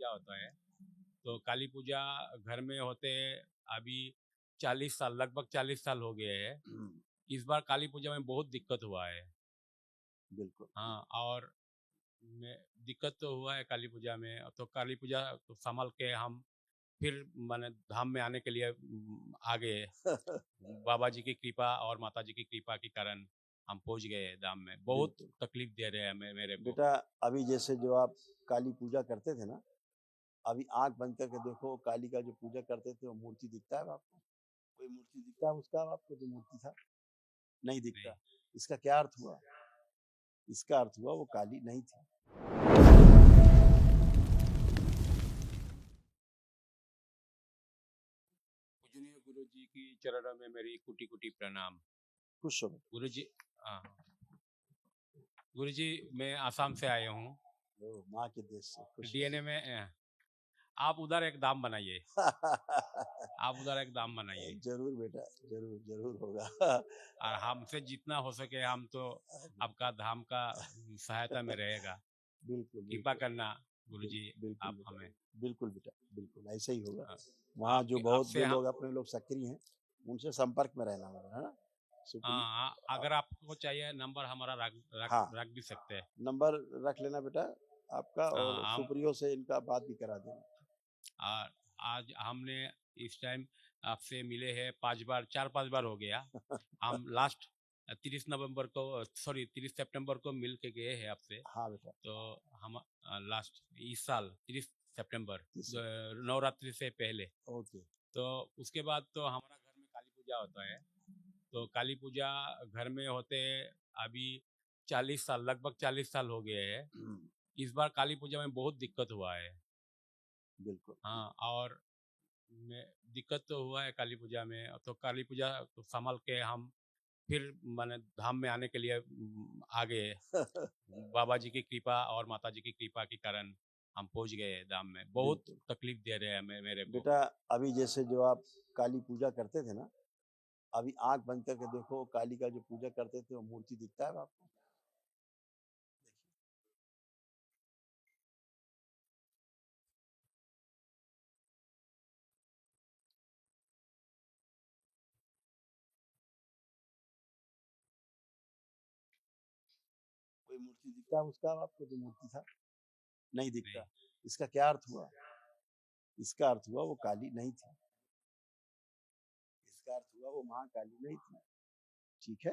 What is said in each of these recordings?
पूजा होता है। तो काली पूजा घर में होते अभी 40 साल, लगभग 40 साल हो गए हैं। इस बार काली पूजा में बहुत दिक्कत हुआ है। बिल्कुल। हाँ, और दिक्कत तो हुआ है काली पूजा में। तो काली पूजा को संभाल के हम फिर माने धाम में आने के लिए आ गए। बाबा जी की कृपा और माता जी की कृपा के कारण हम पहुंच गए धाम में। बहुत बिल्कुल तकलीफ दे रहे हैं मेरे को। बेटा, अभी जैसे जो आप काली पूजा करते थे ना, अभी आंख बंद करके देखो, काली का जो पूजा करते थे वो मूर्ति दिखता है आपको? कोई मूर्ति दिखता है उसका आपको जो मूर्ति था? नहीं नहीं। दिखता। इसका क्या अर्थ हुआ? इसका अर्थ हुआ वो काली नहीं थी। पूजनीय गुरु जी की चरणों में मेरी कुटी कुटी प्रणाम। खुश हो। गुरु जी, हाँ, गुरु जी, मैं आसाम से आया हूँ। माँ के देश से खुश डीएनए में आप उधर एक धाम बनाइए। आप उधर एक धाम बनाइए। जरूर बेटा, जरूर जरूर होगा। और हमसे जितना हो सके हम तो आपका धाम का सहायता में रहेगा। बिल्कुल कृपा बिल्कुल करना गुरु जी, बिल्कुल आप बेटा, हमें। बिल्कुल बेटा, बिल्कुल ऐसा ही होगा। हाँ, वहाँ जो आपके बहुत आपसे जो हम, लोग अपने लोग सक्रिय हैं, उनसे संपर्क में रहना होगा, है ना? सुप्री हाँ, अगर आपको चाहिए नंबर हमारा रख रख हाँ, रख भी सकते हैं। नंबर रख लेना बेटा आपका, और हाँ, हम सुप्रियो से इनका बात भी करा देना। और आज हमने इस टाइम आपसे मिले हैं 5 बार, 4-5 बार हो गया। हम लास्ट 30 नवंबर को, सॉरी 30 सितंबर को मिल के गए हैं आपसे। हाँ बेटा। तो हम लास्ट इस साल 30 सितंबर, इस नवरात्रि से पहले। ओके। तो उसके बाद तो हमारा घर में काली पूजा होता है। तो काली पूजा घर में होते अभी 40 साल, लगभग 40 साल हो गए हैं। इस बार काली पूजा में बहुत दिक्कत हुआ है। बिल्कुल। हाँ, और दिक्कत तो हुआ है काली पूजा में। तो काली पूजा को संभाल के हम फिर माने धाम में आने के लिए आ गए। बाबा जी की कृपा और माता जी की कृपा के कारण हम पहुंच गए धाम में। बहुत बिल्कुल तकलीफ दे रहे हैं मेरे को। बेटा, अभी जैसे जो आप काली पूजा करते थे ना, अभी आंख बंद करके देखो, काली का जो पूजा करते थे वो मूर्ति दिखता है आपको? कोई मूर्ति दिखता है उसका आपको जो मूर्ति था? नहीं नहीं। दिखता। इसका क्या अर्थ हुआ? इसका अर्थ हुआ वो काली नहीं थी। इसका अर्थ हुआ वो महाकाली नहीं थी। ठीक है?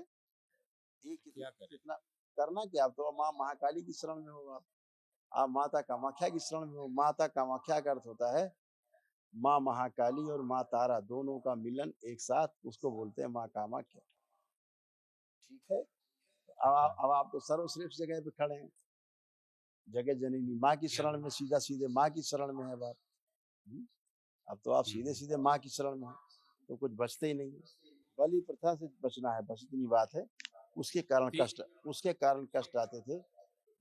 एक क्या करें? कितना करना क्या? आप तो माँ महाकाली की शरण में हो। आप माता कामाख्या की शरण में हो। माता कामाख्या का अर्थ होता है माँ महाकाली और माँ तारा दोनों का मिलन एक साथ, उसको बोलते हैं माँ कामाख्या। ठीक है? अब आप तो सर्वश्रेष्ठ जगह पे खड़े हैं, जगह जननी माँ की क्या? शरण में, सीधा सीधे माँ की शरण में है बात। अब तो आप सीधे सीधे माँ की शरण में हैं, तो कुछ बचते ही नहीं है। बलि प्रथा से बचना है, बस इतनी बात है। उसके कारण ती- कष्ट, उसके कारण कष्ट आते थे।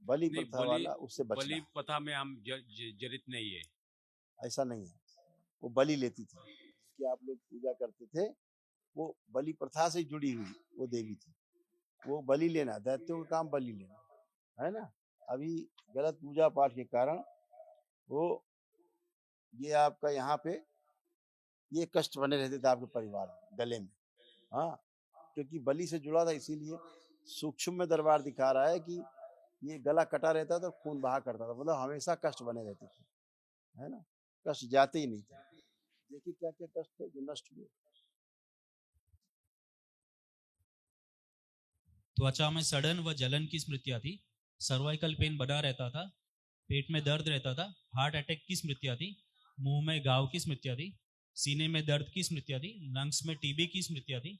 बलि नहीं, प्रथा वाला, उससे बचना बलि है। प्रथा में हम जड़ित नहीं है। ऐसा नहीं है। वो बलि लेती थी, जिसकी आप लोग पूजा करते थे, वो बलि प्रथा से जुड़ी हुई वो देवी थी। वो बलि लेना, दैत्यों का काम बलि लेना, है ना? अभी गलत पूजा पाठ के कारण वो, ये आपका यहाँ पे ये कष्ट बने रहते थे आपके परिवार में, गले में। हाँ, क्योंकि बलि से जुड़ा था, इसीलिए सूक्ष्म में दरबार दिखा रहा है कि ये गला कटा रहता था, खून बहा करता था, मतलब हमेशा कष्ट बने रहते थे, है ना? कष्ट जाते ही नहीं थे। देखिए क्या क्या कष्ट थे जो नष्ट हुए। त्वचा में सड़न व जलन की स्मृतियां थी, सर्वाइकल पेन बना रहता था, पेट में दर्द रहता था, हार्ट अटैक की स्मृतियां थी, मुंह में घाव की स्मृतियां थी, सीने में दर्द की स्मृतियां थी, लंग्स में टीबी की स्मृतियां थी,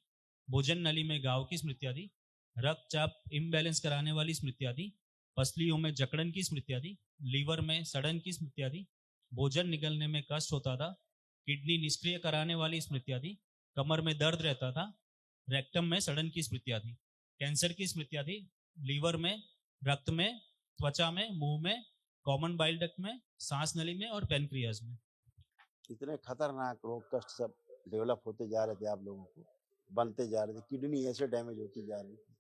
भोजन नली में घाव की स्मृतियां थी, रक्तचाप इम्बैलेंस कराने वाली स्मृतियां थी, पसलियों में जकड़न की स्मृतियां थी, लीवर में सड़न की स्मृतियां थी, भोजन निगलने में कष्ट होता था, किडनी निष्क्रिय कराने वाली स्मृतियां थी, कमर में दर्द रहता था, रेक्टम में सड़न की स्मृतियां थी, कैंसर की स्मृतियां थी, लीवर में, रक्त में, त्वचा में, मुंह में, कॉमन बाइल डक्ट में, सांस नली में और पेनक्रियाज में। इतने खतरनाक रोग कष्ट सब डेवलप होते जा रहे थे आप लोगों को, बनते जा रहे थे, किडनी ऐसे डैमेज होती जा रही थी।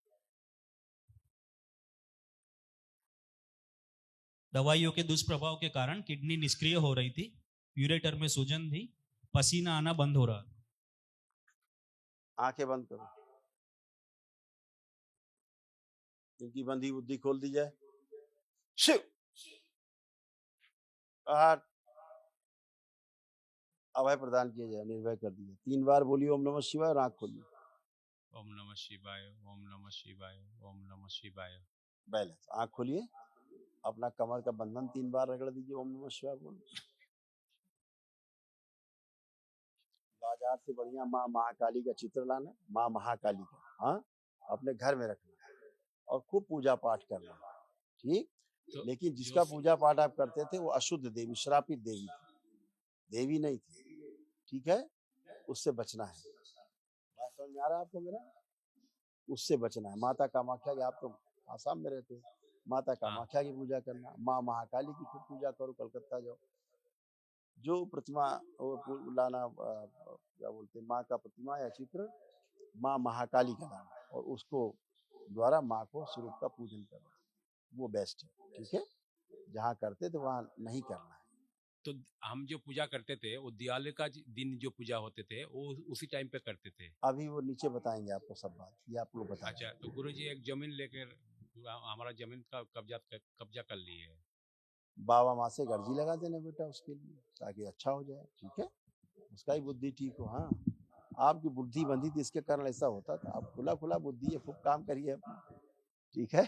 दवाइयों के दुष्प्रभाव के कारण किडनी निष्क्रिय हो रही थी, यूरेटर में सूजन थी, पसीना आना बंद हो रहा था। आंखें बंद करो, इनकी बंधी बुद्धि खोल दी जाए। शिव आहार अभय प्रदान किया जाए, निर्भय कर दिया। 3 बार बोलिए ओम नमः शिवाय और आंख खोलिए। ओम नमः शिवाय, ओम नमः शिवाय, ओम नमः शिवाय। बैलेंस, आंख खोलिए, अपना कमर का बंधन 3 बार रगड़ दीजिए, ओम नमः शिवाय बोल। बाजार से बढ़िया माँ महाकाली का चित्र लाना, माँ महाकाली का, हाँ, अपने घर में रखना और खूब पूजा पाठ करना, ठीक। तो लेकिन जिसका पूजा पाठ आप करते थे वो अशुद्ध देवी, श्रापित देवी थी, देवी नहीं थी, ठीक है, उससे बचना है। बात समझ में आ रहा है आपको मेरा? उससे बचना है। माता कामाख्या की, आप तो आसाम में रहते हो, माता कामाख्या की पूजा करना, माँ महाकाली की खूब पूजा करो, कलकत्ता जाओ, जो प्रतिमा वो लाना, क्या बोलते हैं, माँ का प्रतिमा या चित्र माँ महाकाली का लाना और उसको द्वारा माँ को स्वरूप का पूजन करना, वो बेस्ट है, ठीक है। जहाँ करते थे वहाँ नहीं करना है। तो हम जो पूजा करते थे वो दिवाली का दिन जो पूजा होते थे वो उसी टाइम पे करते थे। अभी वो नीचे बताएंगे आपको सब बात, ये आप लोग बताएं। अच्छा, तो गुरुजी एक जमीन लेकर हमारा जमीन का कब्जा कर लिए है। बाबा माँ से गर्जी लगा देना बेटा उसके लिए, ताकि अच्छा हो जाए, ठीक है, उसका ही बुद्धि ठीक हो। हाँ, आपकी बुद्धि बंधी थी, इसके कारण ऐसा होता था। आप खुला खुला बुद्धि है, खूब काम करिए अपना, ठीक है।